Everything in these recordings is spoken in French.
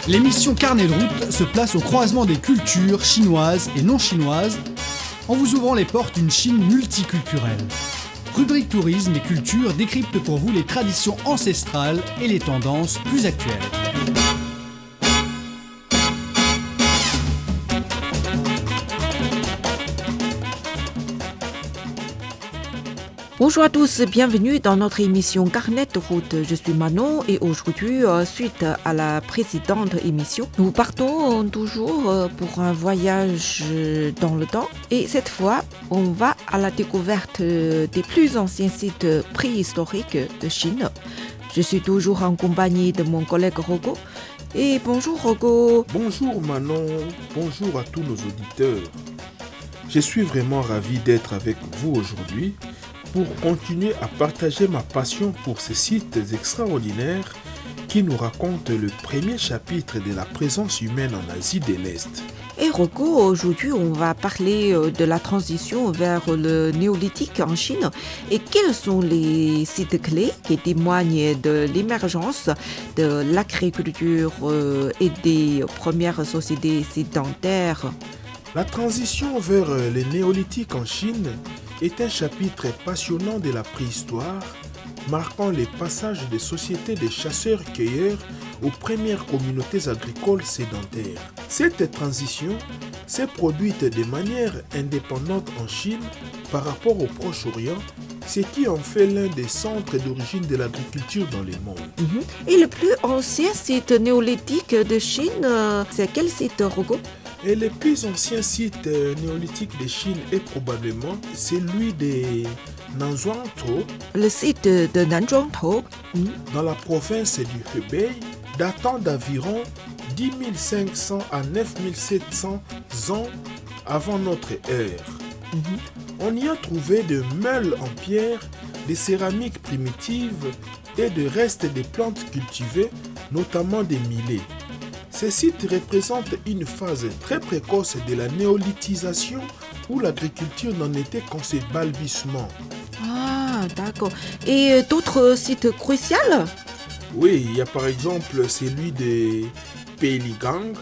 L'émission Carnet de route se place au croisement des cultures chinoises et non chinoises en vous ouvrant les portes d'une Chine multiculturelle. Rubrique tourisme et culture décrypte pour vous les traditions ancestrales et les tendances plus actuelles. Bonjour à tous, bienvenue dans notre émission Carnet de route. Je suis Manon et aujourd'hui, suite à la précédente émission, nous partons toujours pour un voyage dans le temps. Et cette fois, on va à la découverte des plus anciens sites préhistoriques de Chine. Je suis toujours en compagnie de mon collègue Rogo. Et bonjour Rogo. Bonjour Manon, bonjour à tous nos auditeurs. Je suis vraiment ravi d'être avec vous aujourd'hui pour continuer à partager ma passion pour ces sites extraordinaires qui nous racontent le premier chapitre de la présence humaine en Asie de l'Est. Et Rocco, aujourd'hui, on va parler de la transition vers le néolithique en Chine et quels sont les sites clés qui témoignent de l'émergence de l'agriculture et des premières sociétés sédentaires. La transition vers le néolithique en Chine est un chapitre passionnant de la préhistoire, marquant les passages des sociétés de chasseurs-cueilleurs aux premières communautés agricoles sédentaires. Cette transition s'est produite de manière indépendante en Chine par rapport au Proche-Orient, ce qui en fait l'un des centres d'origine de l'agriculture dans le monde. Et le plus ancien site néolithique de Chine, c'est quel site, Rogo ? Et le plus ancien site néolithique de Chine est probablement celui de Nanzhuangtou, le site de Nanzhuangtou, dans la province du Hebei, datant d'environ 10 500 à 9 700 ans avant notre ère. On y a trouvé de meules en pierre, des céramiques primitives et de restes de plantes cultivées, notamment des millets. Ces sites représentent une phase très précoce de la néolithisation où l'agriculture n'en était qu'en ses balbutiements. Ah, d'accord. Et d'autres sites cruciaux ? Oui, il y a par exemple celui de Peiligang,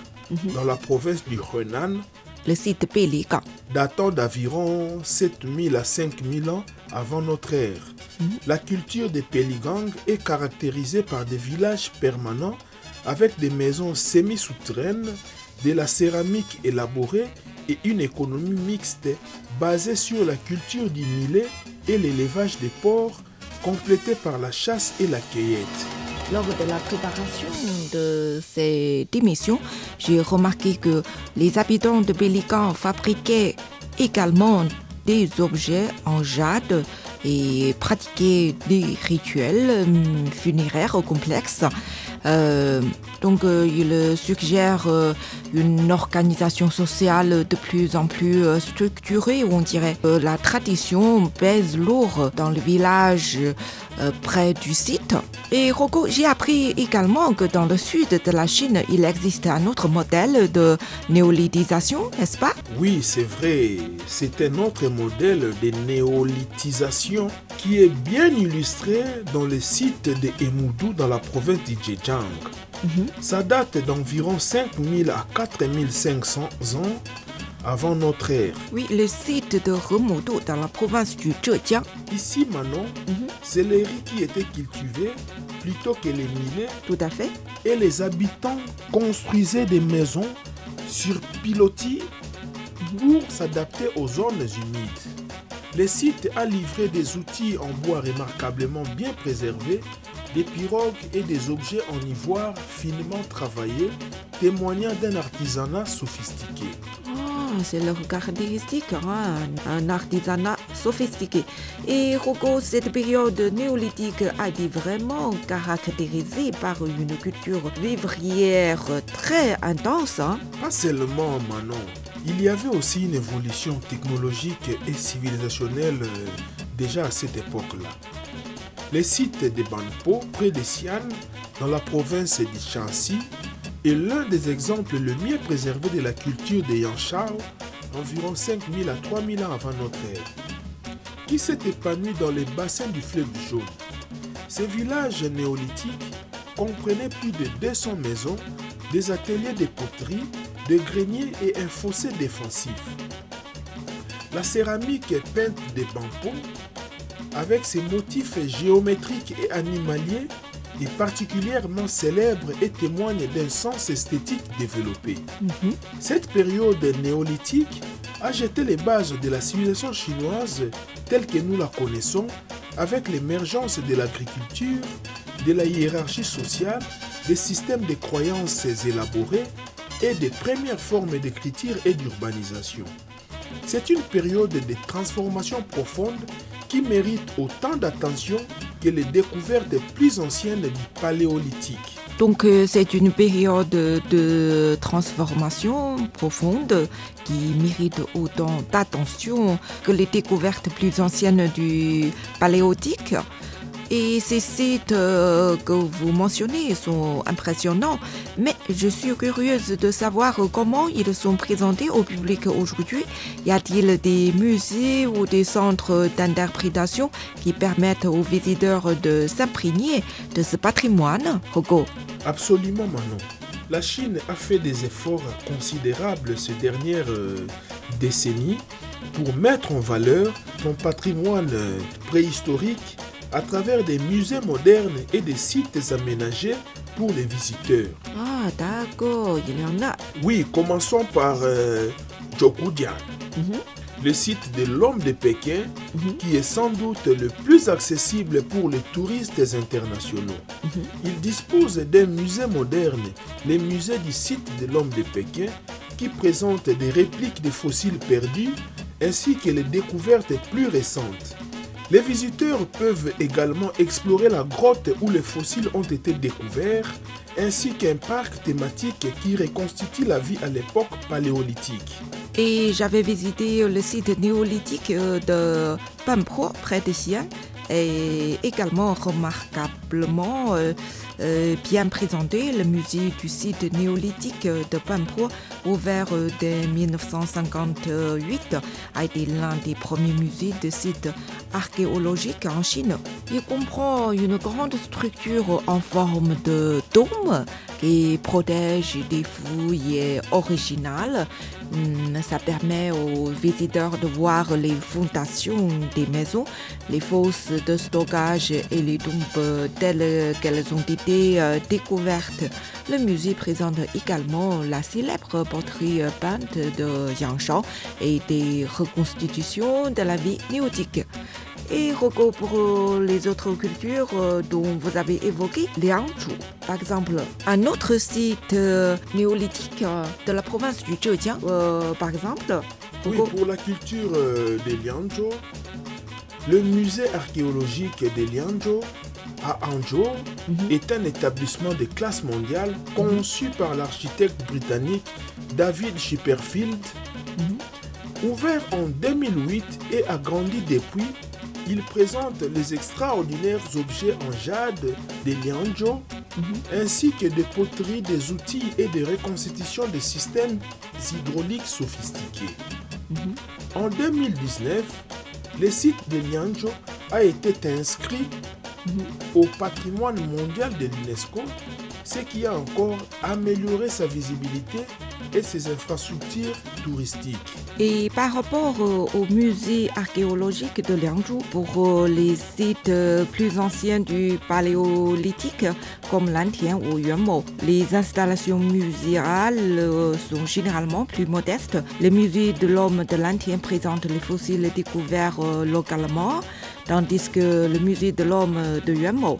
dans la province du Henan, le site Peiligang, datant d'environ 7000 à 5000 ans avant notre ère. La culture de Peiligang est caractérisée par des villages permanents avec des maisons semi-souterraines, de la céramique élaborée et une économie mixte basée sur la culture du millet et l'élevage des porcs, complétée par la chasse et la cueillette. Lors de la préparation de cette émission, j'ai remarqué que les habitants de Peiligang fabriquaient également des objets en jade et pratiquaient des rituels funéraires complexes. Donc, il suggère une organisation sociale de plus en plus structurée, on dirait. La tradition pèse lourd dans le village près du site. Et Rocco, j'ai appris également que dans le sud de la Chine, il existe un autre modèle de néolithisation, n'est-ce pas ? Oui, c'est vrai. C'est un autre modèle de néolithisation qui est bien illustré dans le site de Emudou dans la province du Zhejiang. Ça date d'environ 5000 à 4500 ans avant notre ère. Oui, le site de Remudou dans la province du Zhejiang. Ici, Manon, c'est le riz qui était cultivé plutôt que les millets. Tout à fait. Et les habitants construisaient des maisons sur pilotis pour s'adapter aux zones humides. Le site a livré des outils en bois remarquablement bien préservés, des pirogues et des objets en ivoire finement travaillés, témoignant d'un artisanat sophistiqué. C'est leur caractéristique, un artisanat sophistiqué. Et Rocco, cette période néolithique a été vraiment caractérisée par une culture vivrière très intense. Pas seulement, Manon. Il y avait aussi une évolution technologique et civilisationnelle déjà à cette époque-là. Le site de Banpo, près de Xi'an, dans la province du Shanxi, est l'un des exemples le mieux préservés de la culture de Yanshao, environ 5000 à 3000 ans avant notre ère, qui s'est épanoui dans les bassins du fleuve jaune. Ces villages néolithiques comprenait plus de 200 maisons, des ateliers de poterie, des greniers et un fossé défensif. La céramique est peinte de bampo avec ses motifs géométriques et animaliers est particulièrement célèbre et témoigne d'un sens esthétique développé. Cette période néolithique a jeté les bases de la civilisation chinoise telle que nous la connaissons avec l'émergence de l'agriculture, de la hiérarchie sociale, des systèmes de croyances élaborés et des premières formes d'écriture et d'urbanisation. C'est une période de transformation profonde qui mérite autant d'attention que les découvertes plus anciennes du Paléolithique. Donc c'est une période de transformation profonde qui mérite autant d'attention que les découvertes plus anciennes du Paléolithique. Et ces sites que vous mentionnez sont impressionnants, mais je suis curieuse de savoir comment ils sont présentés au public aujourd'hui. Y a-t-il des musées ou des centres d'interprétation qui permettent aux visiteurs de s'imprégner de ce patrimoine, Hugo? Absolument, Manon. La Chine a fait des efforts considérables ces dernières décennies pour mettre en valeur son patrimoine préhistorique à travers des musées modernes et des sites aménagés pour les visiteurs. Ah, d'accord, il y en a. Oui, commençons par Zhoukoudian, le site de l'homme de Pékin, qui est sans doute le plus accessible pour les touristes internationaux. Il dispose d'un musée moderne, le musée du site de l'homme de Pékin, qui présente des répliques de fossiles perdus ainsi que les découvertes plus récentes. Les visiteurs peuvent également explorer la grotte où les fossiles ont été découverts, ainsi qu'un parc thématique qui reconstitue la vie à l'époque paléolithique. Et j'avais visité le site néolithique de Panpo, près de Xi'an, et également remarquablement bien présenté. Le musée du site néolithique de Panpo, ouvert dès 1958, a été l'un des premiers musées de sites archéologiques en Chine. Il comprend une grande structure en forme de dôme qui protège des fouilles originales. Ça permet aux visiteurs de voir les fondations des maisons, les fosses de stockage et les tombes telles qu'elles ont été découvertes. Le musée présente également la célèbre poterie peinte de Yang Shao et des reconstitutions de la vie néolithique. Et Rocco, pour les autres cultures dont vous avez évoqué, Liangzhu, par exemple, un autre site néolithique de la province du Zhejiang, par exemple. Oui, pour la culture de Liangzhou, le musée archéologique de Liangzhou à Hangzhou est un établissement de classe mondiale conçu par l'architecte britannique David Chipperfield. Ouvert en 2008 et agrandi depuis, il présente les extraordinaires objets en jade de Liangzhou, ainsi que des poteries, des outils et des reconstitutions de systèmes hydrauliques sophistiqués. En 2019, le site de Liangzhou a été inscrit au patrimoine mondial de l'UNESCO, ce qui a encore amélioré sa visibilité et ses infrastructures touristiques. Et par rapport au musée archéologique de Liangzhou, pour les sites plus anciens du Paléolithique, comme Lantian ou Yuanmou, les installations muséales sont généralement plus modestes. Le musée de l'homme de Lantian présente les fossiles découverts localement, tandis que le musée de l'homme de Yuanmou,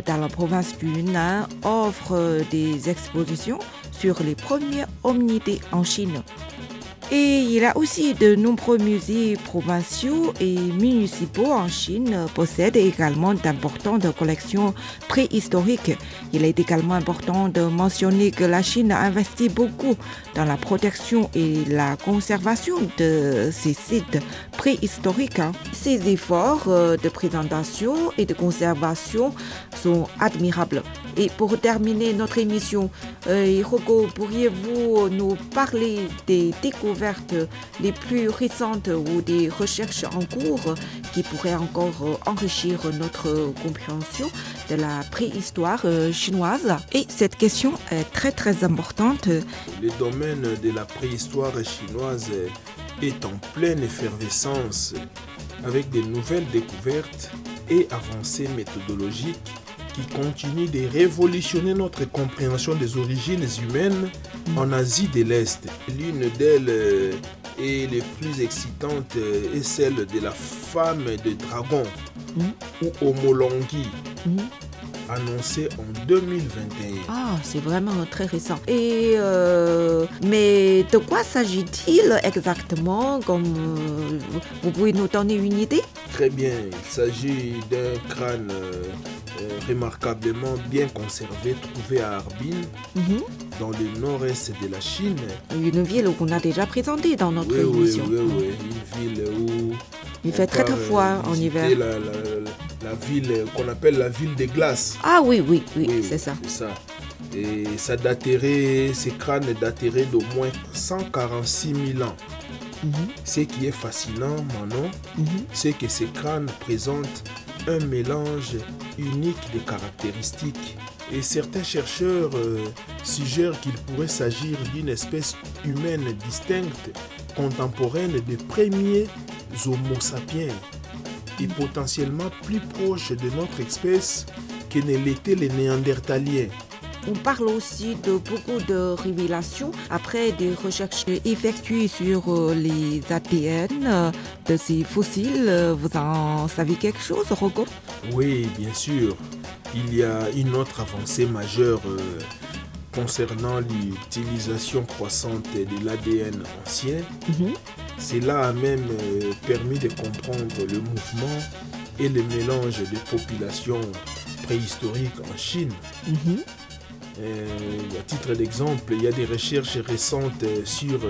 dans la province du Yunnan, offre des expositions sur les premiers hominidés en Chine. Et il y a aussi de nombreux musées provinciaux et municipaux en Chine possèdent également d'importantes collections préhistoriques. Il est également important de mentionner que la Chine a investi beaucoup dans la protection et la conservation de ces sites préhistoriques. Ces efforts de présentation et de conservation sont admirables. Et pour terminer notre émission, Hiroko, pourriez-vous nous parler des découvertes découvertes les plus récentes ou des recherches en cours qui pourraient encore enrichir notre compréhension de la préhistoire chinoise. Et cette question est très très importante. Le domaine de la préhistoire chinoise est en pleine effervescence avec de nouvelles découvertes et avancées méthodologiques qui continuent de révolutionner notre compréhension des origines humaines en Asie de l'Est. L'une d'elles et les plus excitantes est celle de la femme de dragon ou Homolongi, annoncée en 2021. Ah, c'est vraiment très récent. Et mais de quoi s'agit-il exactement? Vous pouvez nous donner une idée? Très bien, il s'agit d'un crâne remarquablement bien conservé, trouvé à Harbin, dans le nord-est de la Chine. Une ville qu'on a déjà présentée dans notre émission. Oui, une ville où il fait très froid en hiver. La ville qu'on appelle la ville des glaces. Ah oui, c'est ça. C'est ça. Et ces crânes dateraient d'au moins 146 000 ans. Ce qui est fascinant, Manon, c'est que ces crânes présentent un mélange unique de caractéristiques. Et certains chercheurs suggèrent qu'il pourrait s'agir d'une espèce humaine distincte, contemporaine des premiers Homo sapiens, et potentiellement plus proche de notre espèce que ne l'étaient les Néandertaliens. On parle aussi de beaucoup de révélations après des recherches effectuées sur les ADN de ces fossiles. Vous en savez quelque chose, Rocco? Oui, bien sûr. Il y a une autre avancée majeure concernant l'utilisation croissante de l'ADN ancien. Cela a même permis de comprendre le mouvement et le mélange des populations préhistoriques en Chine. À titre d'exemple, il y a des recherches récentes sur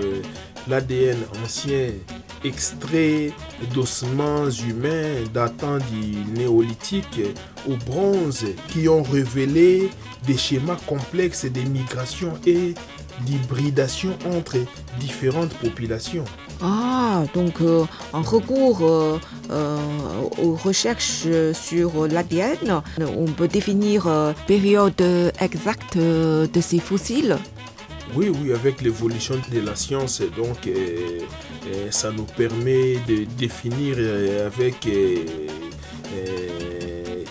l'ADN ancien extrait d'ossements humains datant du néolithique au bronze qui ont révélé des schémas complexes de migration et d'hybridation entre différentes populations. Ah, donc en recours aux recherches sur l'ADN, on peut définir période exacte de ces fossiles? Oui, avec l'évolution de la science, donc ça nous permet de définir avec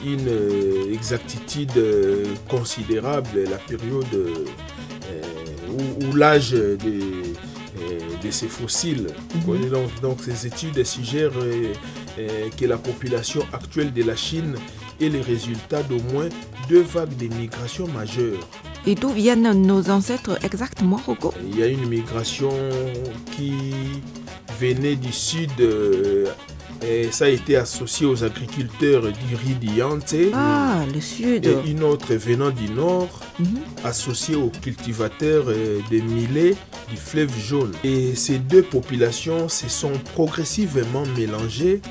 une exactitude considérable la période ou l'âge de ces fossiles. Donc ces études suggèrent que la population actuelle de la Chine est le résultat d'au moins 2 vagues de migration majeures. Et d'où viennent nos ancêtres exactement, Rocco? Il y a une migration qui venait du sud, et ça a été associé aux agriculteurs du riz du Yangtze. Ah, le sud. Et une autre venant du nord, associée aux cultivateurs de millet du fleuve jaune. Et ces 2 populations se sont progressivement mélangées,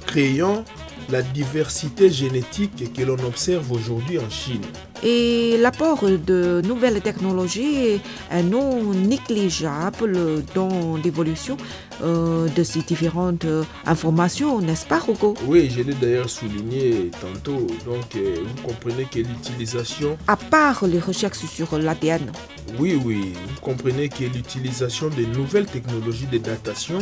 créant la diversité génétique que l'on observe aujourd'hui en Chine. Et l'apport de nouvelles technologies est non négligeable dans l'évolution de ces différentes informations, n'est-ce pas, Rocco? Oui, je l'ai d'ailleurs souligné tantôt. Donc, vous comprenez que l'utilisation... À part les recherches sur l'ADN. Oui, vous comprenez que l'utilisation de nouvelles technologies de datation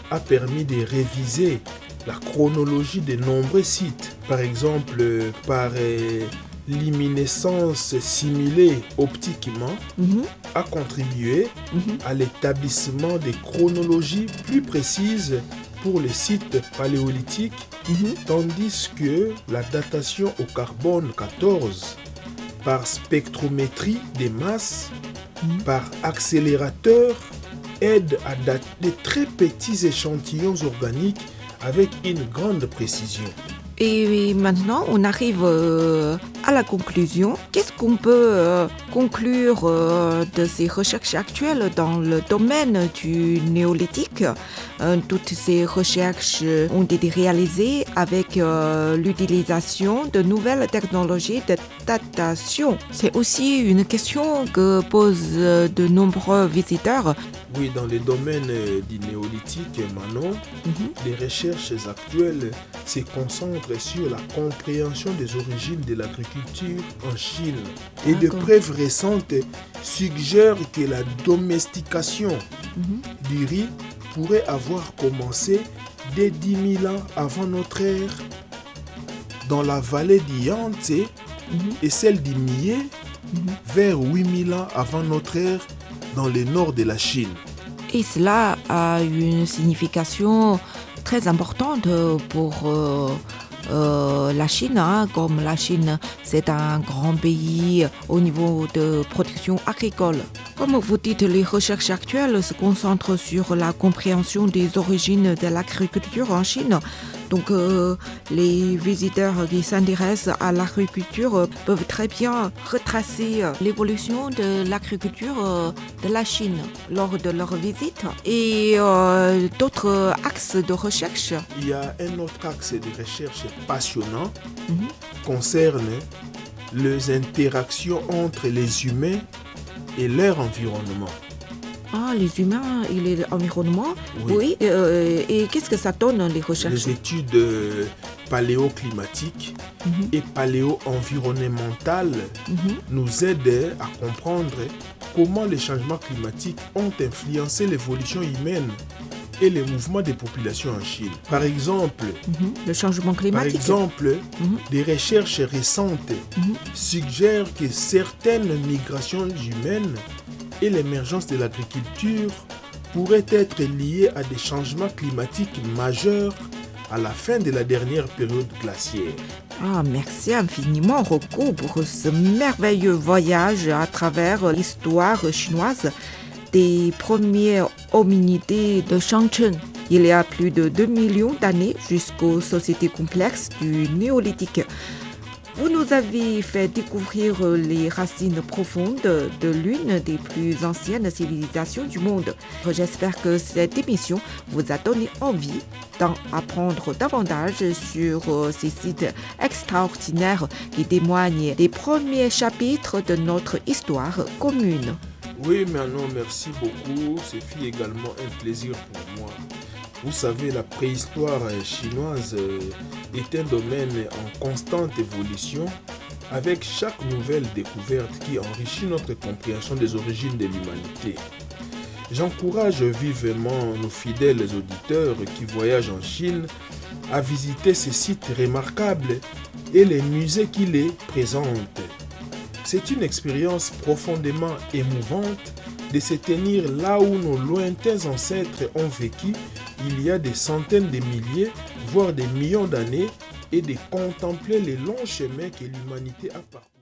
a permis de réviser la chronologie de nombreux sites. Par exemple, par luminescence simulée optiquement, a contribué à l'établissement des chronologies plus précises pour les sites paléolithiques, tandis que la datation au carbone 14 par spectrométrie des masses, par accélérateur, aide à dater de très petits échantillons organiques avec une grande précision. Et maintenant, on arrive À la conclusion, qu'est-ce qu'on peut conclure de ces recherches actuelles dans le domaine du néolithique? Toutes ces recherches ont été réalisées avec l'utilisation de nouvelles technologies de datation. C'est aussi une question que posent de nombreux visiteurs. Oui, dans le domaine du néolithique, Manon, les recherches actuelles se concentrent sur la compréhension des origines de l'agriculture en Chine. Et de preuves récentes suggèrent que la domestication du riz pourrait avoir commencé dès 10 000 ans avant notre ère dans la vallée du Yangtze et celle du Mié vers 8 000 ans avant notre ère dans le nord de la Chine. Et cela a une signification très importante pour la Chine, comme la Chine, c'est un grand pays au niveau de production agricole. Comme vous dites, les recherches actuelles se concentrent sur la compréhension des origines de l'agriculture en Chine. Donc, les visiteurs qui s'intéressent à l'agriculture peuvent très bien retracer l'évolution de l'agriculture de la Chine lors de leur visite. Et d'autres axes de recherche. Il y a un autre axe de recherche passionnant concerne les interactions entre les humains et leur environnement. Ah, les humains et l'environnement. Oui. Et qu'est-ce que ça donne, les recherches? Les études paléoclimatiques et paléo-environnementales nous aident à comprendre comment les changements climatiques ont influencé l'évolution humaine et les mouvements des populations en Chine. Par exemple, le changement climatique. Des recherches récentes suggèrent que certaines migrations humaines et l'émergence de l'agriculture pourraient être liées à des changements climatiques majeurs à la fin de la dernière période glaciaire. Ah, merci infiniment, Rocco, pour ce merveilleux voyage à travers l'histoire chinoise des premiers hominidés de Shangcheng. Il y a plus de 2 millions d'années jusqu'aux sociétés complexes du néolithique. Vous nous avez fait découvrir les racines profondes de l'une des plus anciennes civilisations du monde. J'espère que cette émission vous a donné envie d'en apprendre davantage sur ces sites extraordinaires qui témoignent des premiers chapitres de notre histoire commune. Oui, Manon, merci beaucoup. Ce fut également un plaisir pour moi. Vous savez, la préhistoire chinoise est un domaine en constante évolution avec chaque nouvelle découverte qui enrichit notre compréhension des origines de l'humanité. J'encourage vivement nos fidèles auditeurs qui voyagent en Chine à visiter ces sites remarquables et les musées qui les présentent. C'est une expérience profondément émouvante de se tenir là où nos lointains ancêtres ont vécu il y a des centaines de milliers, voire des millions d'années, et de contempler les longs chemins que l'humanité a parcourus.